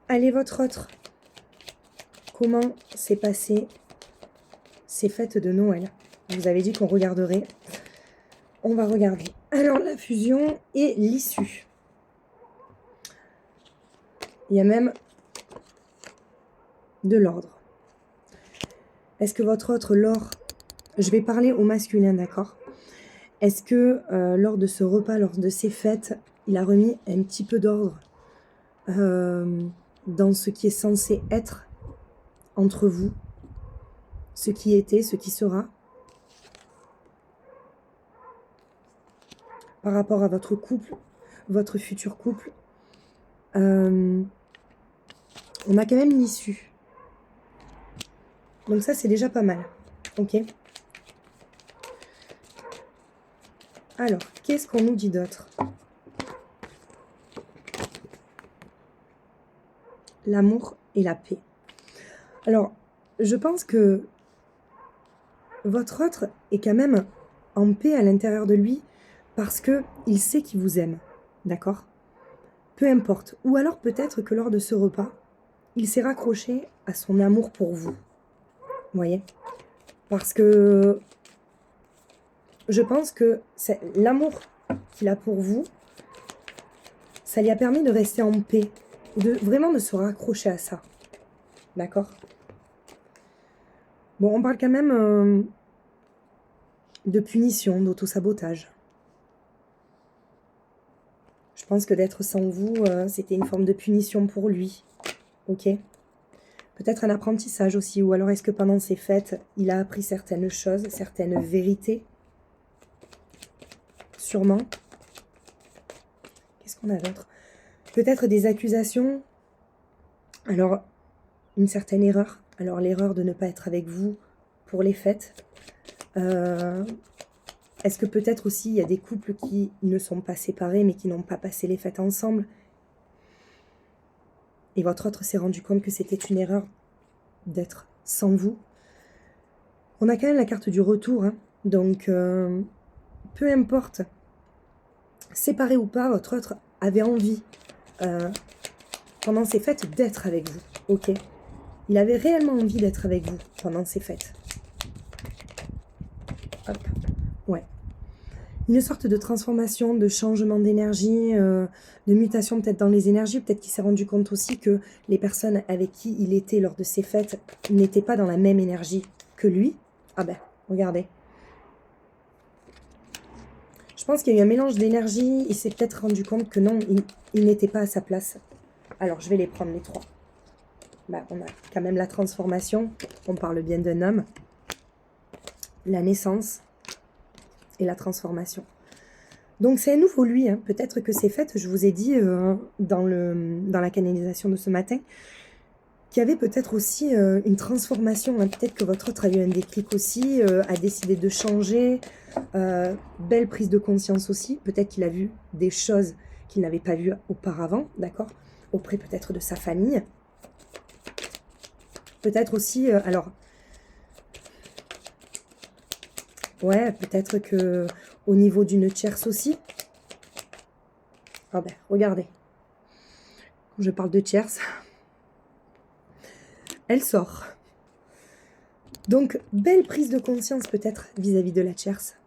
Allez, votre autre. Comment s'est passé ces fêtes de Noël? Vous avez dit qu'on regarderait. On va regarder. Alors, la fusion et l'issue. Il y a même de l'ordre. Est-ce que votre autre, lors... Je vais parler au masculin, d'accord? Est-ce que lors de ce repas, lors de ces fêtes, il a remis un petit peu d'ordre dans ce qui est censé être entre vous, ce qui était, ce qui sera, par rapport à votre couple, votre futur couple? On a quand même l'issue. Donc ça, c'est déjà pas mal. Ok. Alors, qu'est-ce qu'on nous dit d'autre? L'amour et la paix. Alors, je pense que votre autre est quand même en paix à l'intérieur de lui parce qu'il sait qu'il vous aime. D'accord? Peu importe. Ou alors peut-être que lors de ce repas, il s'est raccroché à son amour pour vous. Vous voyez? Parce que je pense que l'amour qu'il a pour vous, ça lui a permis de rester en paix, vraiment de se raccrocher à ça. D'accord? Bon, on parle quand même de punition, d'auto-sabotage. Je pense que d'être sans vous, c'était une forme de punition pour lui. Ok? Peut-être un apprentissage aussi, ou alors est-ce que pendant ces fêtes, il a appris certaines choses, certaines vérités? Sûrement. Qu'est-ce qu'on a d'autre? Peut-être des accusations. Alors, une certaine erreur. Alors, l'erreur de ne pas être avec vous pour les fêtes. Est-ce que peut-être aussi, il y a des couples qui ne sont pas séparés, mais qui n'ont pas passé les fêtes ensemble? Et votre autre s'est rendu compte que c'était une erreur d'être sans vous. On a quand même la carte du retour. Hein. Donc, peu importe, séparé ou pas, votre autre avait envie, pendant ces fêtes, d'être avec vous. Ok? Il avait réellement envie d'être avec vous pendant ces fêtes. Hop. Ouais. Une sorte de transformation, de changement d'énergie, de mutation peut-être dans les énergies. Peut-être qu'il s'est rendu compte aussi que les personnes avec qui il était lors de ces fêtes n'étaient pas dans la même énergie que lui. Ah ben, regardez. Je pense qu'il y a eu un mélange d'énergie. Il s'est peut-être rendu compte que non, il n'était pas à sa place. Alors, je vais les prendre les trois. Bah, on a quand même la transformation. On parle bien d'un homme. La naissance et la transformation. Donc c'est à nouveau lui, hein. Peut-être que ces fêtes, je vous ai dit dans la canalisation de ce matin, qu'il y avait peut-être aussi une transformation, hein. Peut-être que votre autre a eu un déclic aussi, a décidé de changer, belle prise de conscience aussi, peut-être qu'il a vu des choses qu'il n'avait pas vues auparavant, d'accord, auprès peut-être de sa famille. Peut-être aussi, alors, ouais, peut-être que au niveau d'une tierce aussi. Ah ben, regardez. Quand je parle de tierce, elle sort. Donc, belle prise de conscience peut-être vis-à-vis de la tierce.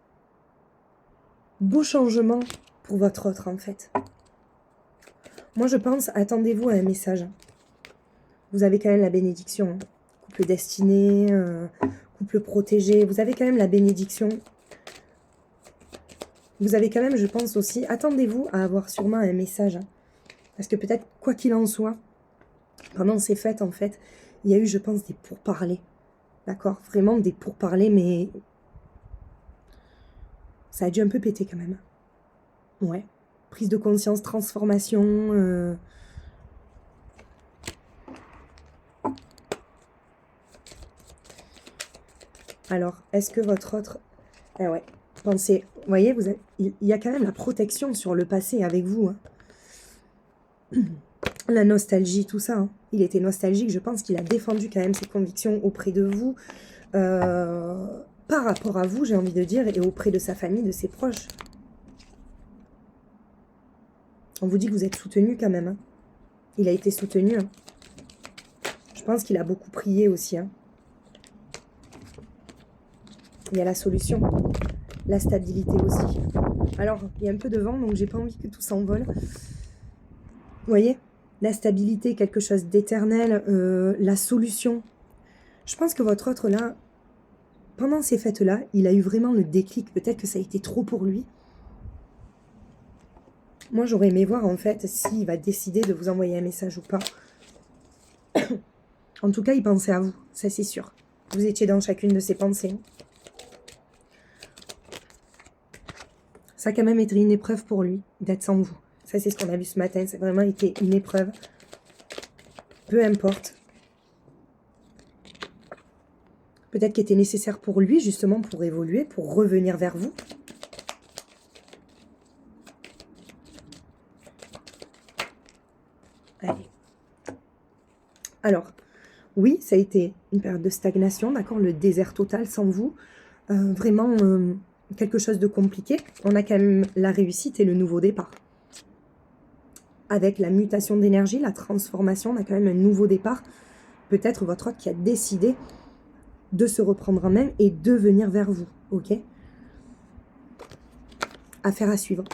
Beau changement pour votre autre en fait. Moi je pense, attendez-vous à un message. Vous avez quand même la bénédiction. Hein. Couple destiné, couple protégé. Vous avez quand même la bénédiction. Vous avez quand même, je pense aussi, attendez-vous à avoir sûrement un message. Hein. Parce que peut-être, quoi qu'il en soit, pendant ces fêtes, en fait, il y a eu, je pense, des pourparlers. D'accord? Vraiment des pourparlers, mais ça a dû un peu péter quand même. Ouais. Prise de conscience, transformation. Alors, est-ce que votre autre... Ah ouais. Pensez, vous voyez, il y a quand même la protection sur le passé avec vous. Hein. La nostalgie, tout ça. Hein. Il était nostalgique, je pense qu'il a défendu quand même ses convictions auprès de vous, par rapport à vous, j'ai envie de dire, et auprès de sa famille, de ses proches. On vous dit que vous êtes soutenu quand même. Hein. Il a été soutenu. Hein. Je pense qu'il a beaucoup prié aussi. Hein. Il y a la solution. La stabilité aussi. Alors, il y a un peu de vent, donc j'ai pas envie que tout s'envole. Vous voyez? La stabilité, quelque chose d'éternel, la solution. Je pense que votre autre, là, pendant ces fêtes-là, il a eu vraiment le déclic. Peut-être que ça a été trop pour lui. Moi, j'aurais aimé voir, en fait, s'il va décider de vous envoyer un message ou pas. En tout cas, il pensait à vous, ça c'est sûr. Vous étiez dans chacune de ses pensées. Ça a quand même été une épreuve pour lui, d'être sans vous. Ça, c'est ce qu'on a vu ce matin. Ça a vraiment été une épreuve. Peu importe. Peut-être qu'il était nécessaire pour lui, justement, pour évoluer, pour revenir vers vous. Allez. Alors, oui, ça a été une période de stagnation, d'accord, le désert total sans vous. Vraiment quelque chose de compliqué. On a quand même la réussite et le nouveau départ. Avec la mutation d'énergie, la transformation, on a quand même un nouveau départ. Peut-être votre autre qui a décidé de se reprendre en main et de venir vers vous, ok? Affaire à suivre.